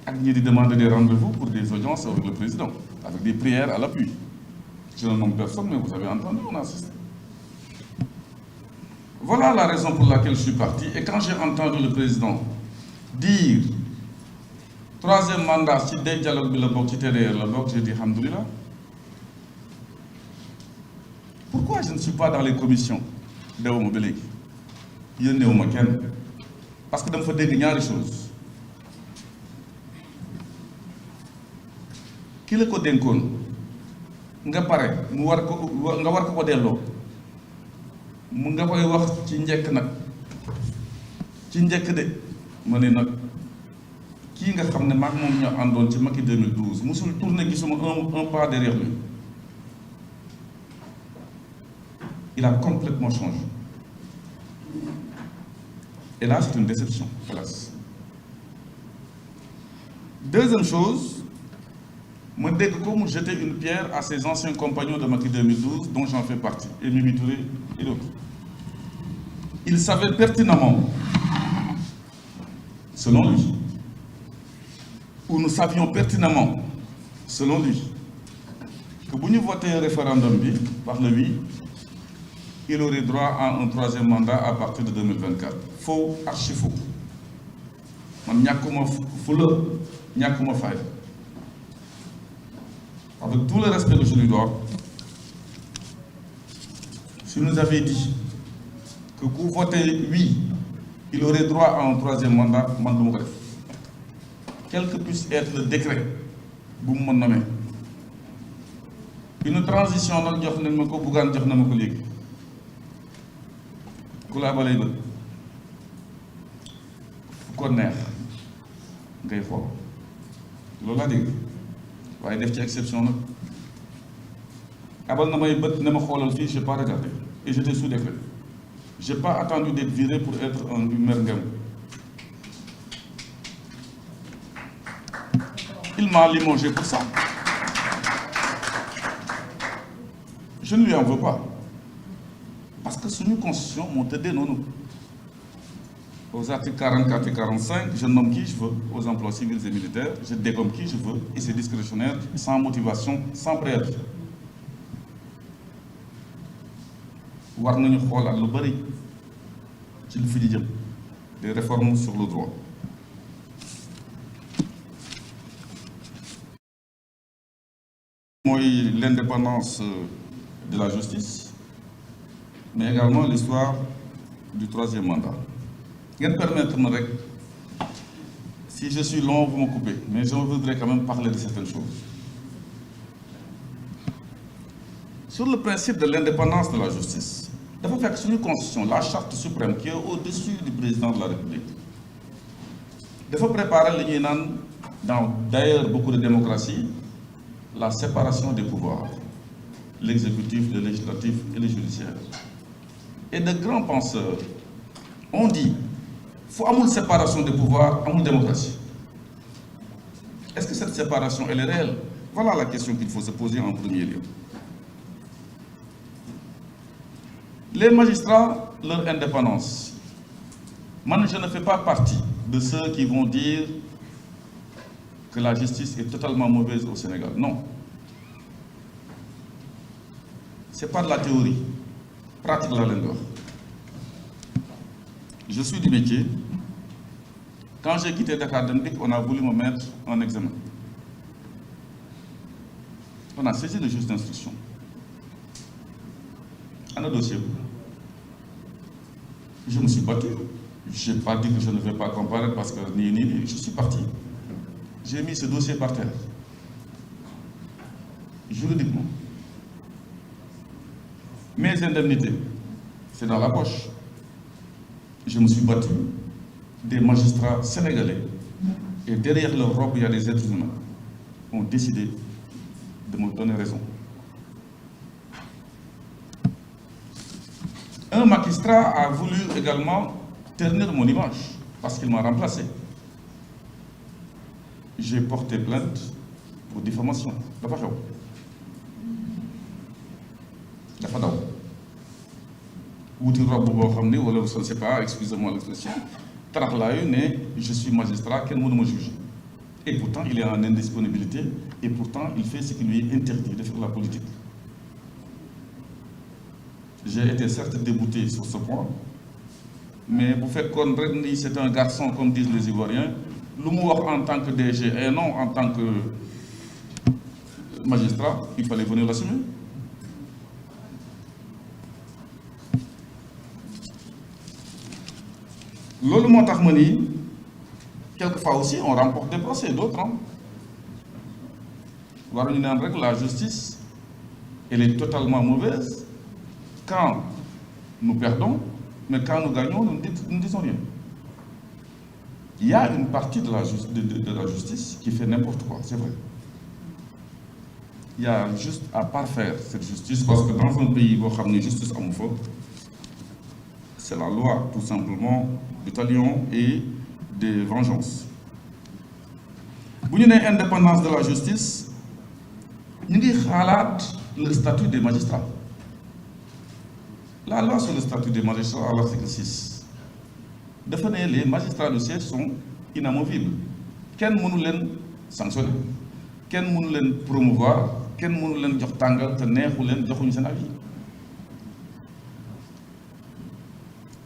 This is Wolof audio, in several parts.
ak ñi di demander des rendez-vous pour des audiences avec le président, avec des prières à l'appui. Je ne nomme personne, mais vous avez entendu, on assiste. Voilà la raison pour laquelle je suis parti. Et quand j'ai entendu le président dire troisième mandat, si des dialogues le bloc, derrière le bloc, j'ai dit alhamdoulilah. Pourquoi je ne suis pas dans les commissions de Omobelik? Parce que je me fais des choses. Qui le code d'incon? Nga pare, mu war ko delloo. Mu nga koy wax ci njëkk nag ci njëkk de ma ne nag kii nga xam ne maag moom ñoo àndoon ci Macky 2012 musul tourné gisuma un pas derrière lui. Il a complètement changé. Et là, c'est une déception, hélas. Deuxième chose, moi, dès que comme jeter une pierre à ses anciens compagnons de Macky 2012, dont j'en fais partie, et Mimi Touré et d'autres. Il savait pertinemment, selon lui, ou nous savions pertinemment, selon lui, que si nous votions un référendum par le oui, il aurait droit à un troisième mandat à partir de 2024. Faux, archi faux. Avec tout le respect que je lui dois, si nous avait dit que pour voter oui, il aurait droit à un troisième mandat, quel que puisse être le décret, vous me nommez. Une transition, nous avons dit collaborer ba fu ko neex ngay xool loolu laa dégg waaye def ci exception nag abal na may bët ne ma xoolal fii j'ai pas regardé et j'étais sous décret j'ai pas attendu d'être viré pour être un merngem. Il m'a limogé pour ça. Je ne lui en veux pas. Parce que sous une constitution, m'ont aidé non. Aux articles 44 et 45, je nomme qui je veux aux emplois civils et militaires, je dégomme qui je veux, et c'est discrétionnaire, sans motivation, sans préavis. War nañu xoolaat lu bari ci lu fi di jëm des réformes sur le droit. Mooy l'indépendance de la justice. Mais également l'histoire du troisième mandat. Permettez-moi, si je suis long, vous me coupez, mais je voudrais quand même parler de certaines choses. Sur le principe de l'indépendance de la justice, il faut faire que sur une constitution, la charte suprême qui est au-dessus du président de la République, il faut préparer les dans d'ailleurs beaucoup de démocraties, la séparation des pouvoirs, l'exécutif, le législatif et le judiciaire. Et de grands penseurs ont dit qu'il faut avoir une séparation des pouvoirs, une démocratie. Est-ce que cette séparation elle est réelle? Voilà la question qu'il faut se poser en premier lieu. Les magistrats, leur indépendance. Moi, je ne fais pas partie de ceux qui vont dire que la justice est totalement mauvaise au Sénégal. Non. Ce n'est pas de la théorie. Pratique la langue. Je suis du métier. Quand j'ai quitté Dakar Dendik, on a voulu me mettre en examen. On a saisi le juge d'instruction. Un dossier. Je me suis battu. Je n'ai pas dit que je ne vais pas comparaître parce que je suis parti. J'ai mis ce dossier par terre. Juridiquement. Mes indemnités, c'est dans la poche. Je me suis battu. Des magistrats sénégalais, et derrière leur robe, il y a des êtres humains, ont décidé de me donner raison. Un magistrat a voulu également ternir mon image, parce qu'il m'a remplacé. J'ai porté plainte pour diffamation. Dafa daw. Wuti robe boo xam ne wala je ne sais pas, excusez-moi l'expression. Je suis magistrat, quel monde me juge. Et pourtant, il est en indisponibilité, et pourtant, il fait ce qui lui est interdit de faire la politique. J'ai été certes débouté sur ce point, mais vous faites qu'on c'est un garçon, comme disent les Ivoiriens, l'humour en tant que DG et non en tant que magistrat, il fallait venir l'assumer. Loolu moo tax ma ni quelquefois aussi on remporte des procès, d'autres waruñu naan rek la justice elle est totalement mauvaise quand nous perdons, mais quand nous gagnons nous ne disons rien. Il y a une partie de la justice qui fait n'importe quoi, c'est vrai. Il y a juste à parfaire cette justice, parce que dans un pays où il y a une justice amu fa, c'est la loi tout simplement du talion et des vengeances. Si nous avons l'indépendance de la justice, nous avons le statut des magistrats. La loi sur le statut des magistrats à l'article 6 définit les magistrats de siège sont inamovibles. Ken mënu leen sanctionner, ken mënu leen promouvoir, ken mënu leen jox tàngal te neexu leen joxuñu seen avis.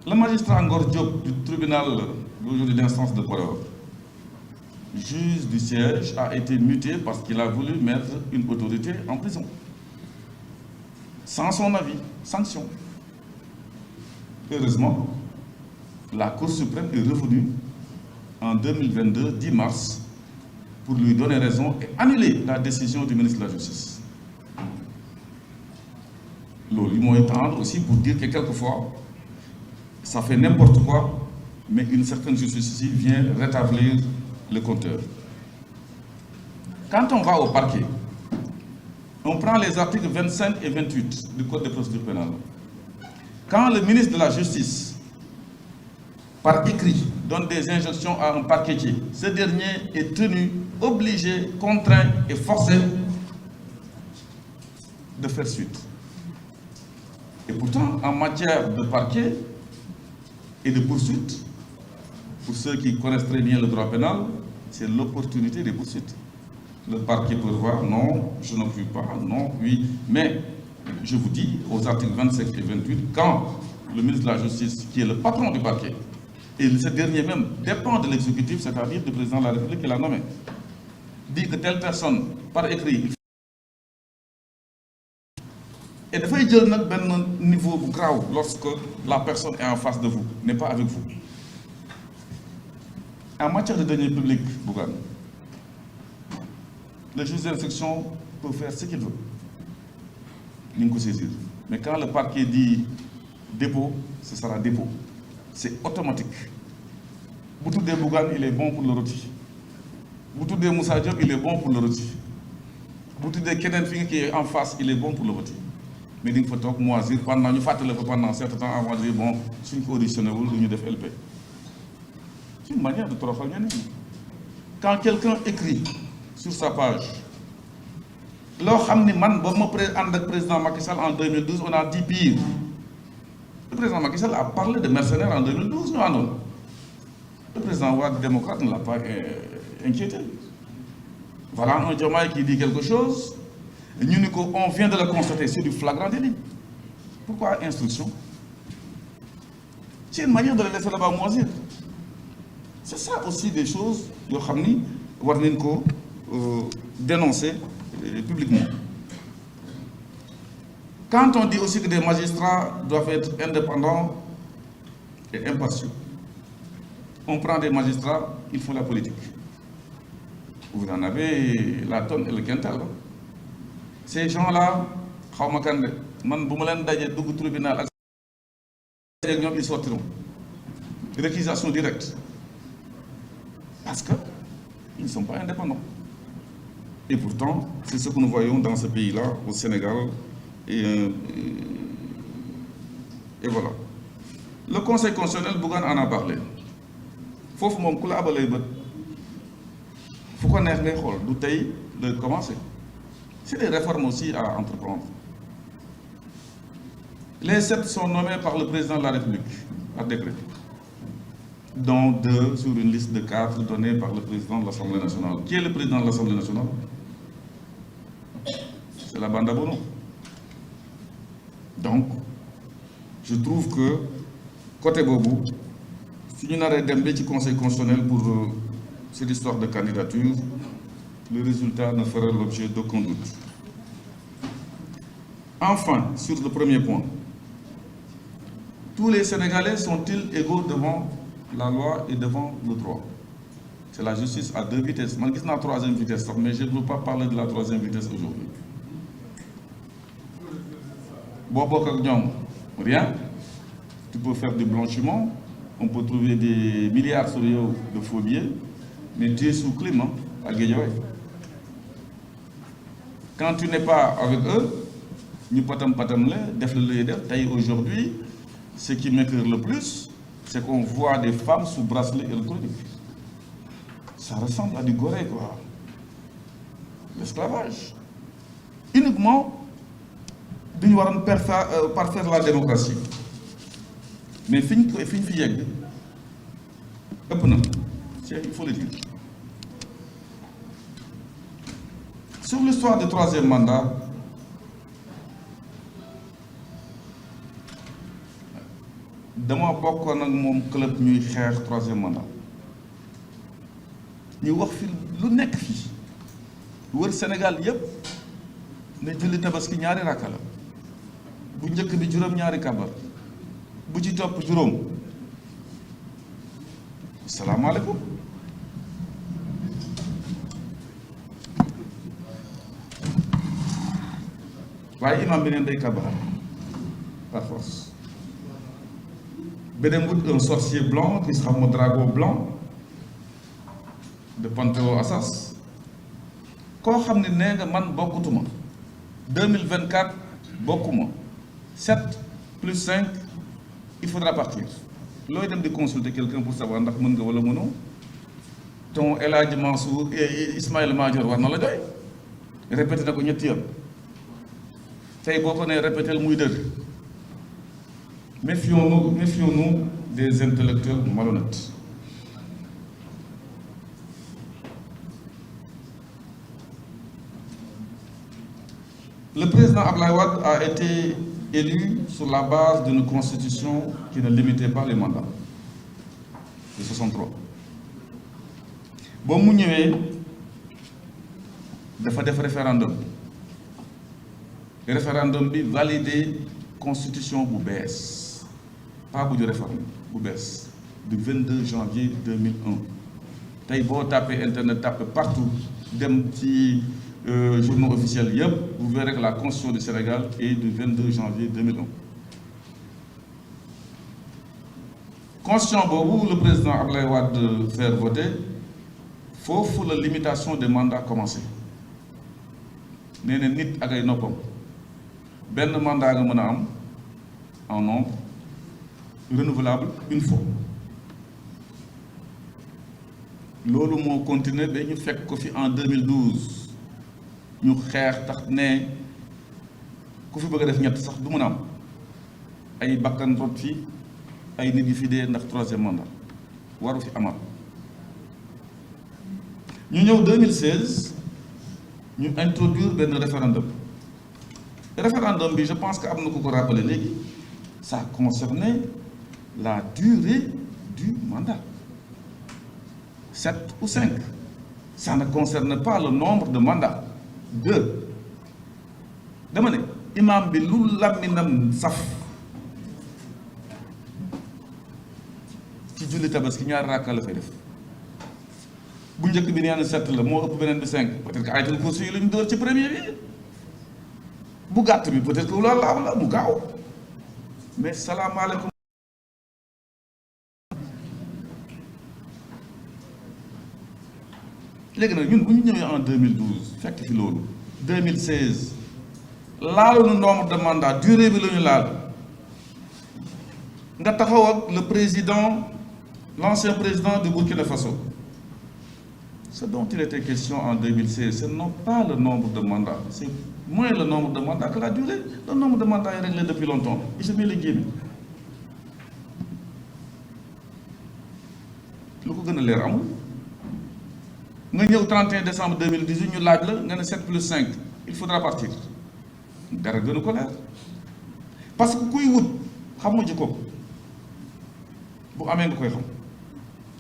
Le magistrat Ngor Diop du tribunal d'instance de Podor, juge du siège, a été muté parce qu'il a voulu mettre une autorité en prison. Sans son avis, sanction. Heureusement, la Cour suprême est revenue en 2022, 10 mars, pour lui donner raison et annuler la décision du ministre de la Justice. Ils m'ont étendu aussi pour dire que quelquefois, ça fait n'importe quoi, mais une certaine justice ici vient rétablir le compteur. Quand on va au parquet, on prend les articles 25 et 28 du Code de procédure pénale. Quand le ministre de la Justice, par écrit, donne des injonctions à un parquetier, ce dernier est tenu, obligé, contraint et forcé de faire suite. Et pourtant, en matière de parquet et de poursuite, pour ceux qui connaissent très bien le droit pénal, c'est l'opportunité des poursuites. Le parquet peut voir, non, je ne puis pas, non, oui, mais je vous dis, aux articles 25 et 28, quand le ministre de la Justice, qui est le patron du parquet, et ce dernier même dépend de l'exécutif, c'est-à-dire du président de la République qui l'a nommé, dit que telle personne, par écrit, et de faire un niveau grave lorsque la personne est en face de vous, n'est pas avec vous. En matière de deniers publics, Bougane, le juge d'instruction peut faire ce qu'il veut. Il faut saisir. Mais quand le parquet dit dépôt, ce sera dépôt. C'est automatique. Boutou de Bougane, il est bon pour le rôti. Boutou de Moussa Diop, il est bon pour le rôti. Boutou de Kenen Fing qui est en face, il est bon pour le rôti. Mais il faut donc moisir pendant un certain temps avant de dire bon, c'est une auditionné ou une LP. C'est une manière de toroxal. Quand quelqu'un écrit sur sa page, le président Macky Sall en 2012, on a dit pire. Le président Macky Sall a parlé de mercenaires en 2012, non. Le président Ouad démocrate ne l'a pas inquiété. Voilà un Diomaye qui dit quelque chose, on vient de le constater, c'est du flagrant délit. Pourquoi instruction? C'est une manière de le laisser là-bas moisir. C'est ça aussi des choses que nous dénoncer publiquement. Quand on dit aussi que des magistrats doivent être indépendants et impartiaux, on prend des magistrats, ils font la politique. Vous en avez la tonne et le quintal. Ces gens-là, ils sortiront. Réquisition directe. Parce qu'ils ne sont pas indépendants. Et pourtant, c'est ce que nous voyons dans ce pays-là, au Sénégal. Et voilà. Le Conseil constitutionnel, Bougane en a parlé. Il faut qu'on ait de commencer. C'est des réformes aussi à entreprendre. Les 7 sont nommés par le président de la République, par décret. dont 2 sur une liste de 4 donnée par le président de l'Assemblée nationale. Qui est le président de l'Assemblée nationale? C'est la bande à Bono. Donc, je trouve que, côté Bobo, si nous avons un conseil constitutionnel pour cette histoire de candidature, le résultat ne fera l'objet d'aucun doute. Enfin, sur le premier point, tous les Sénégalais sont-ils égaux devant la loi et devant le droit? C'est la justice à 2 vitesses. Moi, je suis à la 3e vitesse, mais je ne veux pas parler de la 3e vitesse aujourd'hui. Rien. Tu peux faire du blanchiment, on peut trouver des milliards sur de faux billets, mais tu es sous clim à Guédiawaye. Quand tu n'es pas avec eux, nous aujourd'hui, ce qui m'écoeure le plus, c'est qu'on voit des femmes sous bracelet électronique. Ça ressemble à du goré, quoi. L'esclavage. Uniquement, nous devons parfaire la démocratie. Mais il faut le dire. Sur l'histoire du 3e mandat, dama bokkoon ak moom club ñuy xeex 3e mandat ñu wax fi lu nekk fii wër Sénégal yépp ne julli tabaski ñaari rakka la bu njëkk bi juróom-ñaari kabar bu ci topp juróom asalaamaaleykum waaye imam bi neen day kabar par force Bédémout, un sorcier blanc qui sera mon dragon blanc de Panthéon Assas. Quand je sais que man bokutuma 2024 bokuma 7 plus 5 il faudra partir. Loy dem de consulter quelqu'un pour savoir ndax mën nga wala mëno ton El Hadji Mansour et Ismaïla Madior war na la doy répété nako ñetti yoon tay boko né répéter muy deug. Méfions-nous des intellectuels malhonnêtes. Le président Abdoulaye Wade a été élu sur la base d'une constitution qui ne limitait pas les mandats de 63. Bon, il y a des référendums. Le référendum a validé la constitution Boubès. Pas de réforme, Boubès, du 22 janvier 2001. Si vous tapez Internet, tapez partout, des petits journaux officiels, vous verrez que la Constitution du Sénégal est du 22 janvier 2001. Constitution où le président Abdoulaye Wade faire voter, il faut la limitation des mandats commencer. Nous avons nit ak ay noppam benn mandat nga mën a am en nombre renouvelable une fois. Lolu mo continuer ba ñu fekk ko fi en 2012 ñu xeex tax ne ku fi bëgg a def ñett sax du mën a am ay bakkan rot fi ay nit yi fi dee ndax 3e mandat waru fi amal. Ñu ñëw 2016 ñu introduire benn référendum. Référendum bi je pense que am na ku ko rappeler léegi ça concernait la durée du mandat. 7 ou 5. Ça ne concerne pas le nombre de mandats. 2. Dama ne imam bi lu laminam saf ci julli tabaski ñaar rakka la fay def bu njëkk bi nee na 7 la moo ëpp beneen bi 5 peut-être que ayatul kursi yi la ñu door ci premier bi bu gàtt bi peut-être que loolu la mu gaaw mais salaamaaleykum. léegi nag ñun bu ñu ñëwee en 2012 fekk fi loolu 2016 laaluñu nombre de mandat durée bi la ñu laal nga taxaw ak le président l'ancien président du Burkina Faso. Ce dont il était question en 2016, ce n'est pas le nombre de mandats, c'est moins le nombre de mandats que la durée. Le nombre de mandats est réglé depuis longtemps. Et je mets les guillemets. gën a leer amul nga ñëw 31 décembre 2018 ñu laaj la nga ne 7 plus 5 il faudra partir dara gënu ko leer parce que kuy wut xamoo ji ko bu amee nga koy xam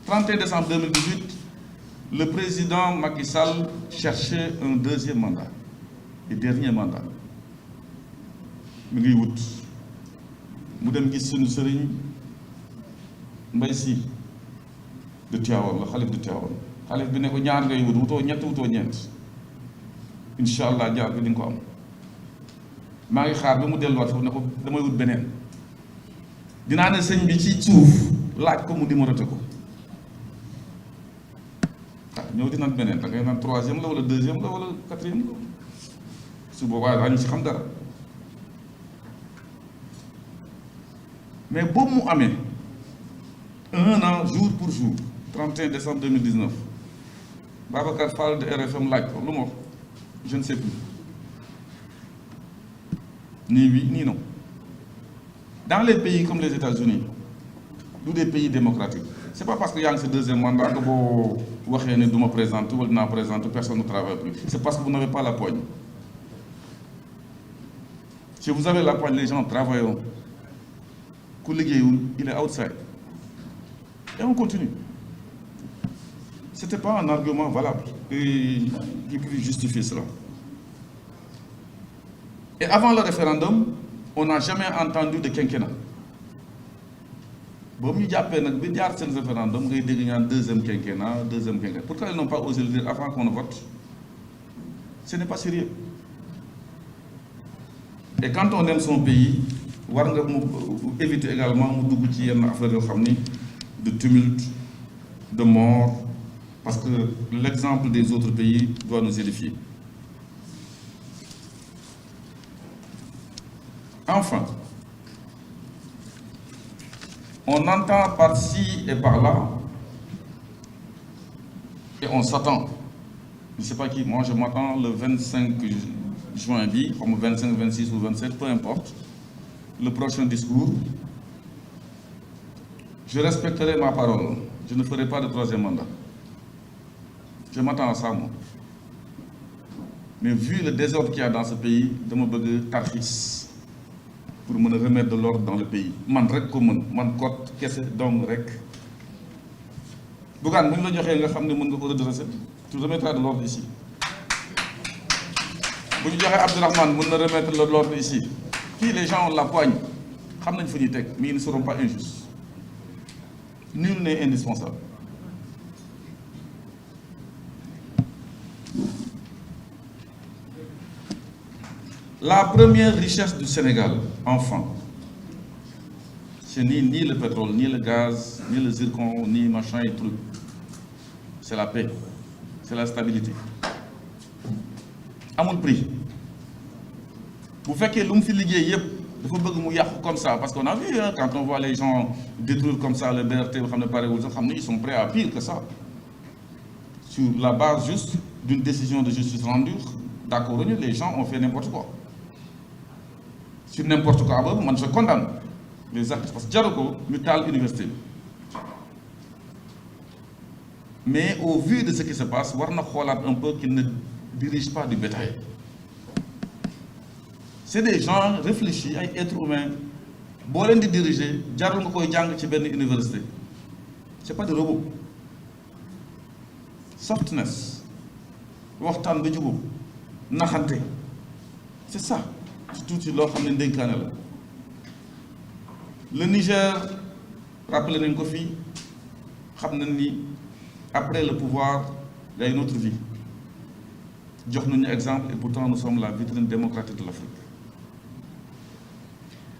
31 décembre 2018 le président Macky Sall cherchait un deuxième mandat et dernier mandat mi ngiy wut mu dem gis suñu sëriñ Mbaye Sy de Tivaouane la xalif de Tivaouane xalif bi ne ko ñaar ngay wut wutoo ñett wutoo ñeent incha allah jaar bi di nga ko am maa ngi xaar ba mu delluwaat foofu ne ko damay wut beneen dinaa ne sëñ bi ci suuf laaj ko mu numéroté ko ñëw di naan beneen da ngay naan troisième la wala deuxième la wala quatrième la su boobaa daañu si xam dara mais boobu mu amee 1 an jour pour jour 31 décembre 2019 Babacar Fall de RFM laaj ko lu ma wax je ne sais plus ni oui ni non. Dans les pays comme les États-Unis ou des pays démocratiques c'est pas parce que yaa ngi sa deuxième mandat que boo waxee ne du ma présenter wala dinaa présenter personne ne travaille plus c'est parce que vous n'avez pas la poigne. Si vous avez la poigne les gens travailleront ku liggéeyul il est outside et on continue. C'était pas un argument valable et qui pouvait justifier cela. Et avant le référendum on n'a jamais entendu de quinquennat boobu ñu jàppee nag bi jaar seen référendum ngay dégg ñaan deuxième quinquennat. Pourquoi ils n'ont pas osé le dire avant qu'on ne vote? Ce n'est pas sérieux. Et quand on aime son pays war nga mu éviter également mu dugg ci yenn affaire yoo xam ni de tumulte de mort parce que l'exemple des autres pays doit nous édifier. Enfin, on entend par-ci et par-là et on s'attend. Je ne sais pas qui, moi je m'attends le 25 juin bi, comme 25, 26 ou 27, peu importe, le prochain discours. Je respecterai ma parole. Je ne ferai pas de troisième mandat. Je m'attends à ça, moi. Mais vu le désordre qu'il y a dans ce pays, dama bëgg tarxis pour me remettre de l'ordre dans le pays. Man rek ko mën, man kot kese dong rek. Bougane bu ñu la joxee nga xam ne mën nga ko redresser, tu remettras de l'ordre ici. Bu ñu joxee Abdourahmane mën na remettre de l'ordre ici. Puis les gens ont la poigne. Xam nañ fu ñuy teg, mais ils ne seront pas injustes. Nul n'est indispensable. La première richesse du Sénégal, enfant, c'est ni le pétrole, ni le gaz, ni le zircon, ni machin et truc. C'est la paix, c'est la stabilité. Amul prix. Bu fekkee lu mu fi liggéey yëpp dafa bëgg mu yàqu comme ça parce qu'on a vu quand on voit les gens détruire comme ça le BRT ba xam ne parewul sax xam ne ils sont prêts à pire que ça. Sur la base juste d'une décision de justice rendue, d'accord, les gens ont fait n'importe quoi. Sur n'importe quoi boobu man je condamne les actes parce que jaru ko ñu taal université bi mais au vu de ce qui se passe war na xoolaat un peu qu'ils ne dirigent pas du bétail. C'est des gens réfléchis ay êtres humains boo leen di diriger jarul nga koy jàng ci benn université c'est pas des robots. Softness waxtaan ba jubóo naxante c'est ça. Surtout ci loo xam ne ndénkaane la. Le Niger rappelé nañ ko fii xam nañ ni après le pouvoir il y a une autre vie jox nañu exemple et pourtant nous sommes la vitrine démocratique de l'Afrique.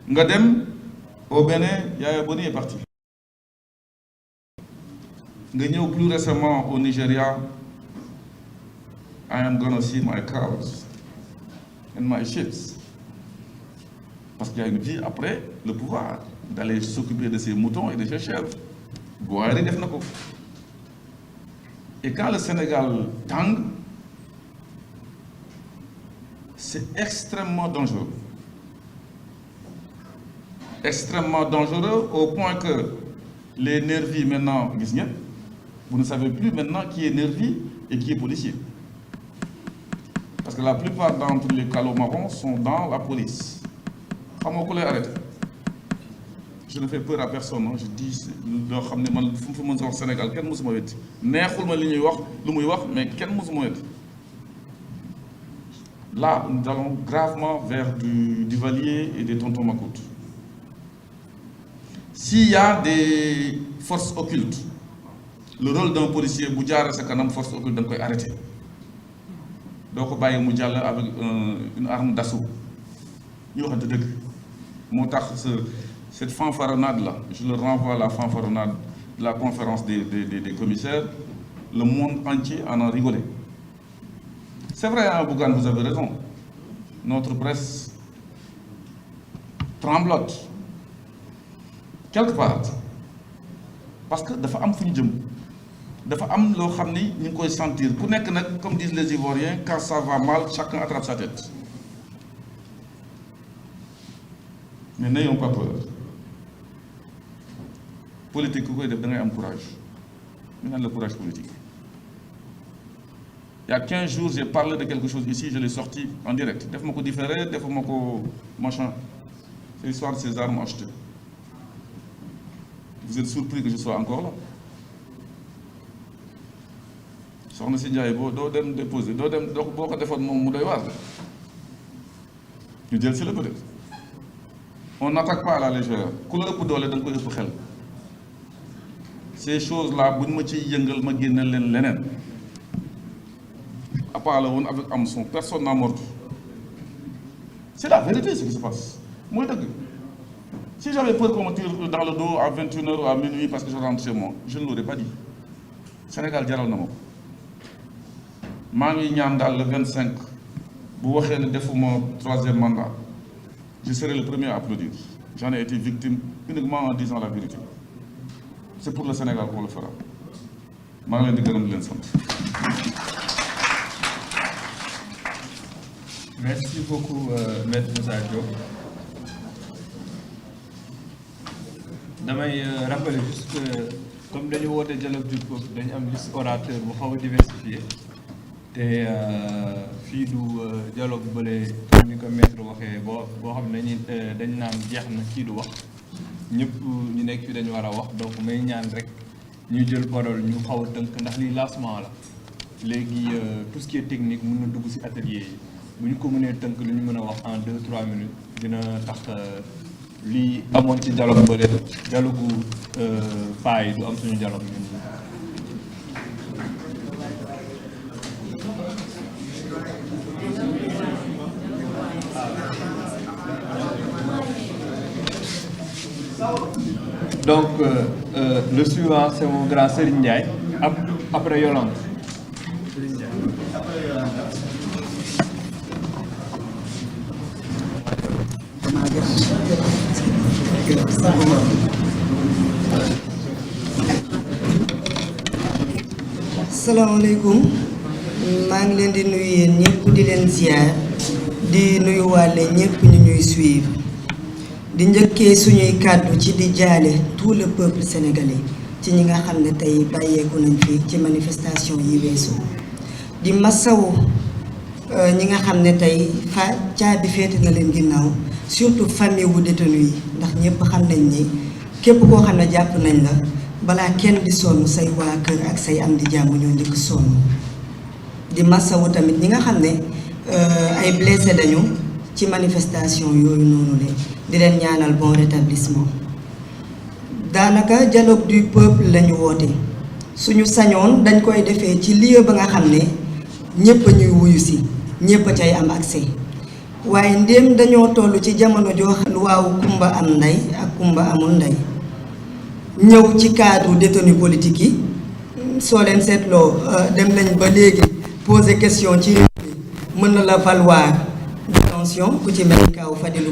Nga dem au Bénin, Yaya Boni est parti. Nga ñëw plus récemment au Nigeria, I am gonna see my cows and my sheep. Parce qu'il y a une vie après le pouvoir, d'aller s'occuper de ses moutons et de ses chèvres. Boire def na ko. Et quand le Sénégal tangue, c'est extrêmement dangereux. Extrêmement dangereux au point que les nervis maintenant, gis ngeen, Vous ne savez plus maintenant qui est nervi et qui est policier. Parce que la plupart d'entre les calots marrons sont dans la police. Comment on les arrête? Je ne fais peur à personne. Je dis, au Sénégal, quel mot mais quel là, nous allons gravement vers du Valier et des tontons Makout. S'il y a des forces occultes, le rôle d'un policier, Boudjar, c'est qu'un force occulte, donc il faut arrêter. Donc, il faut Moudjala avec une arme d'assaut. Cette fanfaronnade-là, je le renvoie à la fanfaronnade de la conférence des commissaires, le monde entier en a rigolé. C'est vrai, hein, Bougan, vous avez raison. Notre presse tremblote. Quelque part. Parce que dafa am fuñu jëm. Dafa am lo xamni ñu koy sentir. Ku nek nak comme disent les Ivoiriens, quand ça va mal, chacun attrape sa tête. Mais n'ayons pas peur. Politique ku koy def da ngay am courage. Ñu naan le courage politique. Il y a 15 jours, j'ai parlé de quelque chose ici, je l'ai sorti en direct. Def mako différé, def mako machin. C'est l'histoire de ces armes achetées. Vous êtes surpris que je sois encore là. Soxna si Ndiaye doo dem déposer, doo dem boo ko defoon moom mu doy waar. Ñu jël si la peut-être. On n'attaque pas à la légère. Ku la ëpp doole da nga koy ëpp xel. Ces choses-là, buñ ma ciy yëngal ma génneel leen leneen. Avec Amson, personne n'a mordu. C'est la vérité ce qui se passe. Moi, si j'avais peur qu'on me tire dans le dos à 21h ou à minuit parce que je rentre chez moi, je ne l'aurais pas dit. Sénégal jaral na ma ko. Maa ngi ñaan daal le 25 bu waxee ne defuma 3e mandat, je serai le premier à applaudir. J'en ai été victime uniquement en disant la vérité. C'est pour le Sénégal qu'on le fera. Maa ngi leen di gërëm di leen sant. Merci beaucoup, Maître Moussa Diop. Damay rappeler juste que comme dañu woote dialogue du peuple dañu am liste orateur bu xaw a diversifié te fii du dialogue bële ni ko maître waxee boo xam ne dañ naan jeex na kii du wax ñëpp ñu nekk fi dañu war a wax donc may ñaan rek ñu jël parole ñu xaw a tënk ndax lii lancement la léegi tout ce qui est technique mën na dugg ci atelier yi. Bu ñu ko mënee tënk lu ñu mën a wax en 2-3 minutes dina tax lii amoon ci dialogue bële dialogue paa yi du am suñu dialogue ñun. Donc le suivant c'est mon grand Serigne Ndiaye après Yolande. Salaamaaleykum maa ngi leen di nuyu yéen ñëpp di leen ziar di nuyu wàlle ñëpp ñu ñuy suivre di njëkkee suñuy kàddu ci di jaale tout le peuple sénégalais ci ñi nga xam ne tey bàyyeeku nañ fi ci manifestation yi weesu di masawu ñi nga xam ne tey caabi féete na leen ginnaaw surtout famille wu détenu yi ndax ñëpp xam nañ ni képp koo xam ne jàpp nañ la balaa kenn di sonn say waa kër ak say am di jàmm ñoo njëkk sonn di masawu tamit ñi nga xam ne ay blessé dañu ci manifestation yooyu noonu le di leen ñaanal bon rétablissement daanaka dialogue du peuple lañu woote suñu sañoon dañ koy defee ci lieu ba nga xam ne ñëpp a ñuy wuyu si ñëpp a cay am accès waaye ndéem dañoo toll ci jamono joo xam ne waaw kumba am ndey ak kumba amul ndey ñëw ci cadre détenu politique yi soo leen seetloo dem nañ ba léegi poser question ci mën na la valoir détention ku ci mel kaw Fadilou